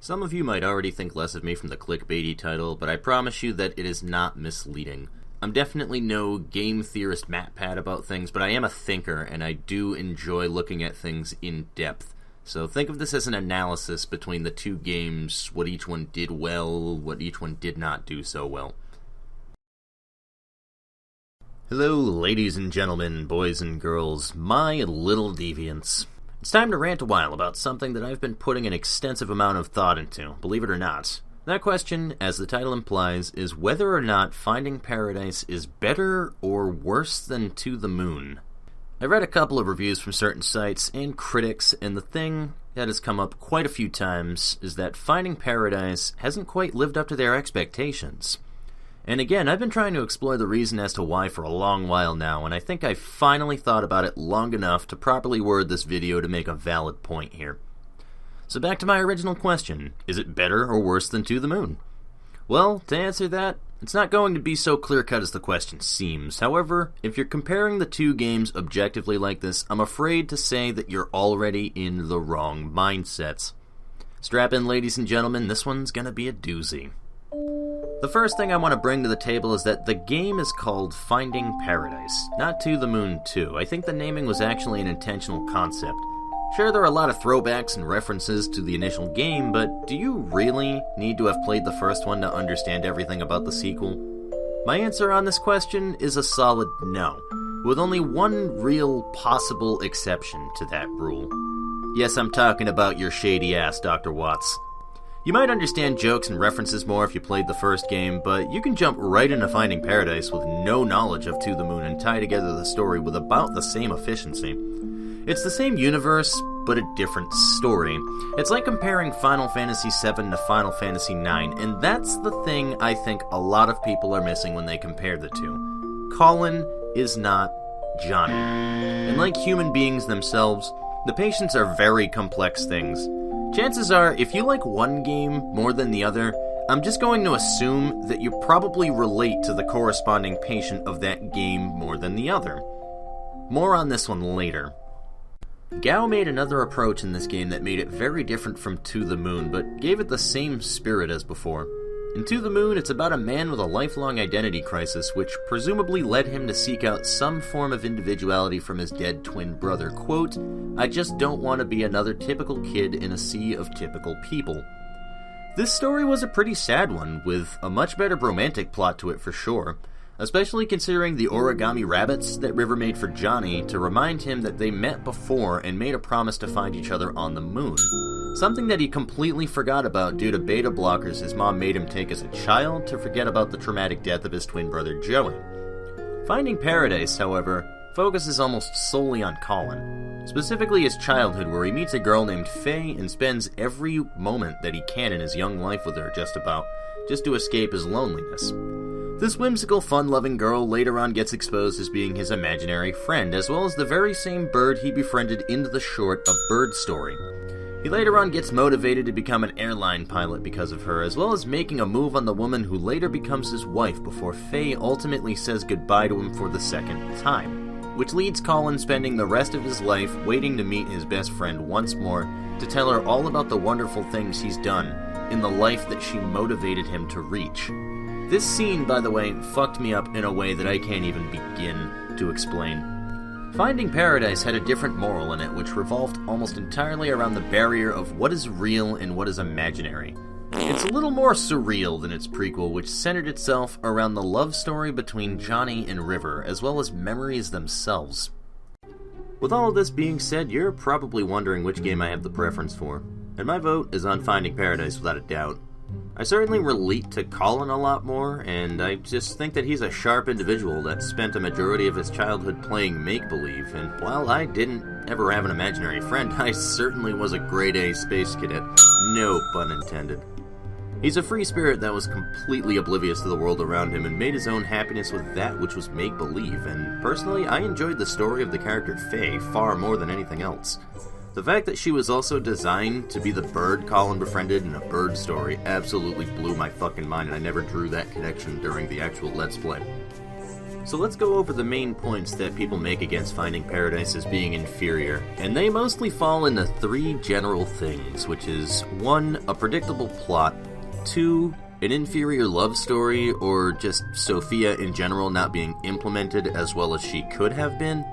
Some of you might already think less of me from the clickbaity title, but I promise you that it is not misleading. I'm definitely no game theorist MatPat about things, but I am a thinker, and I do enjoy looking at things in depth. So think of this as an analysis between the two games, what each one did well, what each one did not do so well. Hello, ladies and gentlemen, boys and girls, my little deviants. It's time to rant a while about something that I've been putting an extensive amount of thought into, believe it or not. That question, as the title implies, is whether or not Finding Paradise is better or worse than To the Moon. I read a couple of reviews from certain sites and critics, and the thing that has come up quite a few times is that Finding Paradise hasn't quite lived up to their expectations. And again, I've been trying to explore the reason as to why for a long while now, and I think I've finally thought about it long enough to properly word this video to make a valid point here. So back to my original question, is it better or worse than To the Moon? Well, to answer that, it's not going to be so clear-cut as the question seems. However, if you're comparing the two games objectively like this, I'm afraid to say that you're already in the wrong mindsets. Strap in, ladies and gentlemen, this one's gonna be a doozy. The first thing I want to bring to the table is that the game is called Finding Paradise, not To the Moon 2. I think the naming was actually an intentional concept. Sure, there are a lot of throwbacks and references to the initial game, but do you really need to have played the first one to understand everything about the sequel? My answer on this question is a solid no, with only one real possible exception to that rule. Yes, I'm talking about your shady ass, Dr. Watts. You might understand jokes and references more if you played the first game, but you can jump right into Finding Paradise with no knowledge of To the Moon and tie together the story with about the same efficiency. It's the same universe, but a different story. It's like comparing Final Fantasy VII to Final Fantasy IX, and that's the thing I think a lot of people are missing when they compare the two. Colin is not Johnny. And like human beings themselves, the patients are very complex things. Chances are, if you like one game more than the other, I'm just going to assume that you probably relate to the corresponding patient of that game more than the other. More on this one later. Gao made another approach in this game that made it very different from To the Moon, but gave it the same spirit as before. In To the Moon, it's about a man with a lifelong identity crisis, which presumably led him to seek out some form of individuality from his dead twin brother. Quote, "I just don't want to be another typical kid in a sea of typical people." This story was a pretty sad one, with a much better romantic plot to it for sure, especially considering the origami rabbits that River made for Johnny to remind him that they met before and made a promise to find each other on the moon. Something that he completely forgot about due to beta blockers his mom made him take as a child to forget about the traumatic death of his twin brother Joey. Finding Paradise, however, focuses almost solely on Colin, specifically his childhood where he meets a girl named Faye and spends every moment that he can in his young life with her just to escape his loneliness. This whimsical, fun-loving girl later on gets exposed as being his imaginary friend, as well as the very same bird he befriended into the short A Bird Story. He later on gets motivated to become an airline pilot because of her, as well as making a move on the woman who later becomes his wife before Faye ultimately says goodbye to him for the second time, which leads Colin spending the rest of his life waiting to meet his best friend once more to tell her all about the wonderful things he's done in the life that she motivated him to reach. This scene, by the way, fucked me up in a way that I can't even begin to explain. Finding Paradise had a different moral in it, which revolved almost entirely around the barrier of what is real and what is imaginary. It's a little more surreal than its prequel, which centered itself around the love story between Johnny and River, as well as memories themselves. With all of this being said, you're probably wondering which game I have the preference for, and my vote is on Finding Paradise without a doubt. I certainly relate to Colin a lot more, and I just think that he's a sharp individual that spent a majority of his childhood playing make-believe, and while I didn't ever have an imaginary friend, I certainly was a grade-A space cadet. No pun intended. He's a free spirit that was completely oblivious to the world around him and made his own happiness with that which was make-believe, and personally, I enjoyed the story of the character Faye far more than anything else. The fact that she was also designed to be the bird Colin befriended in A Bird Story absolutely blew my fucking mind, and I never drew that connection during the actual Let's Play. So let's go over the main points that people make against Finding Paradise as being inferior, and they mostly fall into 3 general things, which is 1, a predictable plot, 2, an inferior love story, or just Sophia in general not being implemented as well as she could have been,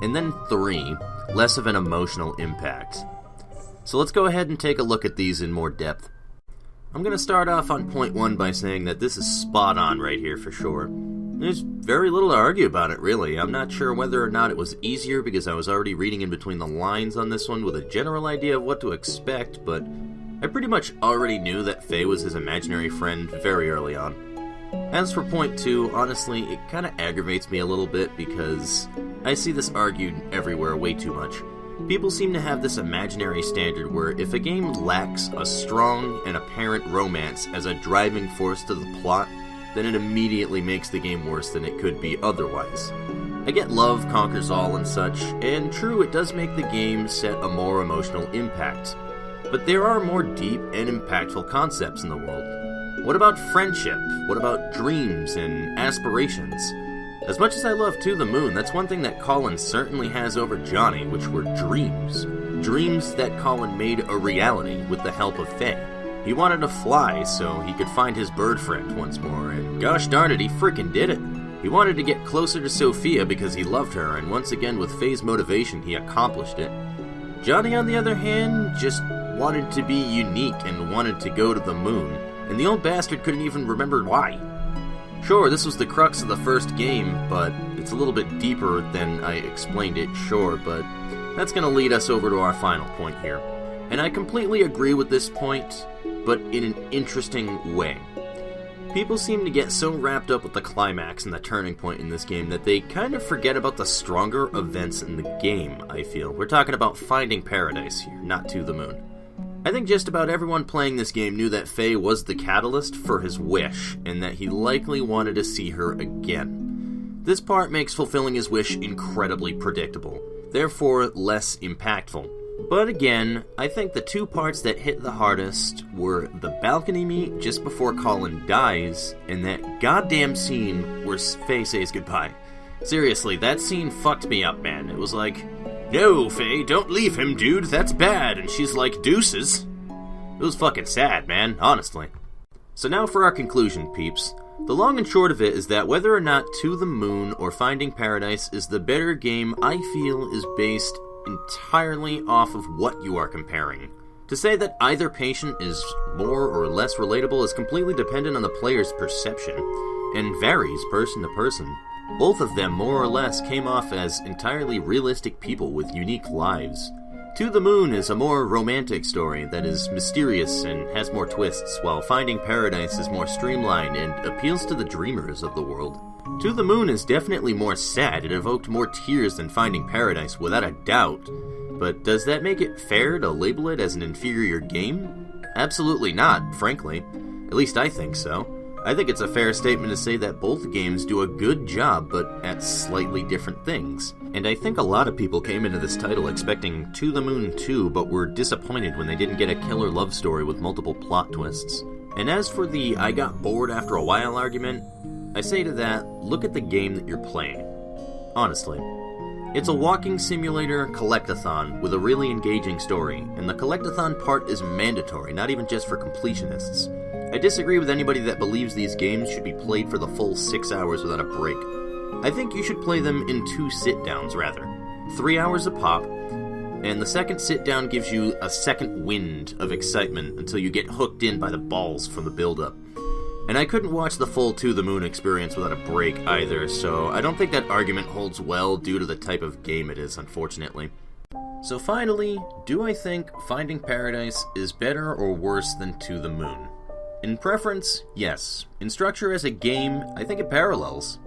and then 3, less of an emotional impact. So let's go ahead and take a look at these in more depth. I'm going to start off on point 1 by saying that this is spot on right here for sure. There's very little to argue about it, really. I'm not sure whether or not it was easier because I was already reading in between the lines on this one with a general idea of what to expect, but I pretty much already knew that Faye was his imaginary friend very early on. As for point 2, honestly, it kinda aggravates me a little bit because I see this argued everywhere way too much. People seem to have this imaginary standard where if a game lacks a strong and apparent romance as a driving force to the plot, then it immediately makes the game worse than it could be otherwise. I get love conquers all and such, and true, it does make the game set a more emotional impact. But there are more deep and impactful concepts in the world. What about friendship? What about dreams and aspirations? As much as I love To the Moon, that's one thing that Colin certainly has over Johnny, which were dreams. Dreams that Colin made a reality with the help of Faye. He wanted to fly so he could find his bird friend once more, and gosh darn it, he frickin' did it. He wanted to get closer to Sophia because he loved her, and once again with Faye's motivation, he accomplished it. Johnny, on the other hand, just wanted to be unique and wanted to go to the moon, and the old bastard couldn't even remember why. Sure, this was the crux of the first game, but it's a little bit deeper than I explained it, sure, but that's gonna lead us over to our final point here. And I completely agree with this point, but in an interesting way. People seem to get so wrapped up with the climax and the turning point in this game that they kind of forget about the stronger events in the game, I feel. We're talking about Finding Paradise here, not To the Moon. I think just about everyone playing this game knew that Faye was the catalyst for his wish, and that he likely wanted to see her again. This part makes fulfilling his wish incredibly predictable, therefore less impactful. But again, I think the 2 parts that hit the hardest were the balcony meet just before Colin dies, and that goddamn scene where Faye says goodbye. Seriously, that scene fucked me up, man. It was like, no, Faye, don't leave him, dude, that's bad, and she's like, deuces. It was fucking sad, man, honestly. So now for our conclusion, peeps. The long and short of it is that whether or not To the Moon or Finding Paradise is the better game, I feel is based entirely off of what you are comparing. To say that either patient is more or less relatable is completely dependent on the player's perception, and varies person to person. Both of them more or less came off as entirely realistic people with unique lives. To the Moon is a more romantic story that is mysterious and has more twists, while Finding Paradise is more streamlined and appeals to the dreamers of the world. To the Moon is definitely more sad. It evoked more tears than Finding Paradise, without a doubt. But does that make it fair to label it as an inferior game? Absolutely not, frankly. At least I think so. I think it's a fair statement to say that both games do a good job, but at slightly different things. And I think a lot of people came into this title expecting To the Moon 2, but were disappointed when they didn't get a killer love story with multiple plot twists. And as for the I got bored after a while argument, I say to that, look at the game that you're playing. Honestly. It's a walking simulator collectathon with a really engaging story, and the collectathon part is mandatory, not even just for completionists. I disagree with anybody that believes these games should be played for the full 6 hours without a break. I think you should play them in 2 sit-downs, rather. 3 hours a pop, and the second sit-down gives you a second wind of excitement until you get hooked in by the balls from the build-up. And I couldn't watch the full To the Moon experience without a break either, so I don't think that argument holds well due to the type of game it is, unfortunately. So finally, do I think Finding Paradise is better or worse than To the Moon? In preference, yes. In structure as a game, I think it parallels.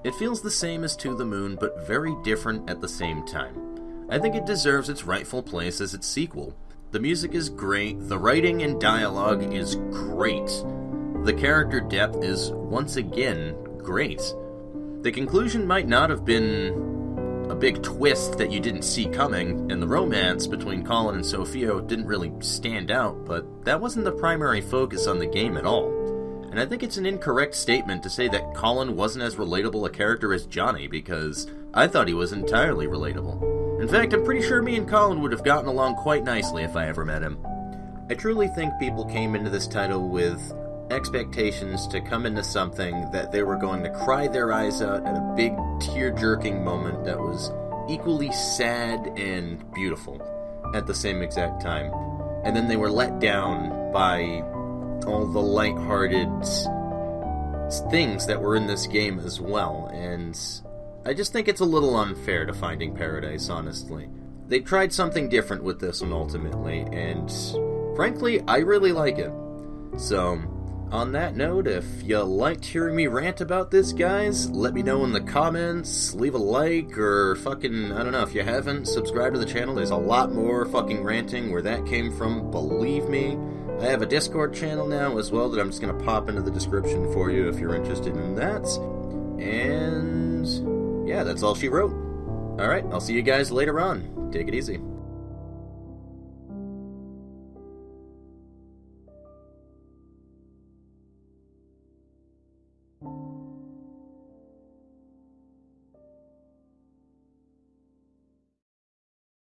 It feels the same as To the Moon, but very different at the same time. I think it deserves its rightful place as its sequel. The music is great, the writing and dialogue is great. The character depth is, once again, great. The conclusion might not have been a big twist that you didn't see coming, and the romance between Colin and Sophia didn't really stand out, but that wasn't the primary focus on the game at all. And I think it's an incorrect statement to say that Colin wasn't as relatable a character as Johnny, because I thought he was entirely relatable. In fact, I'm pretty sure me and Colin would have gotten along quite nicely if I ever met him. I truly think people came into this title with expectations to come into something that they were going to cry their eyes out at a big tear-jerking moment that was equally sad and beautiful at the same exact time. And then they were let down by all the lighthearted things that were in this game as well, and I just think it's a little unfair to Finding Paradise, honestly. They tried something different with this one ultimately, and frankly, I really like it. So, on that note, if you liked hearing me rant about this, guys, let me know in the comments, leave a like, or fucking, I don't know, if you haven't, subscribe to the channel. There's a lot more fucking ranting where that came from, believe me. I have a Discord channel now as well that I'm just going to pop into the description for you if you're interested in that. And yeah, that's all she wrote. Alright, I'll see you guys later on. Take it easy.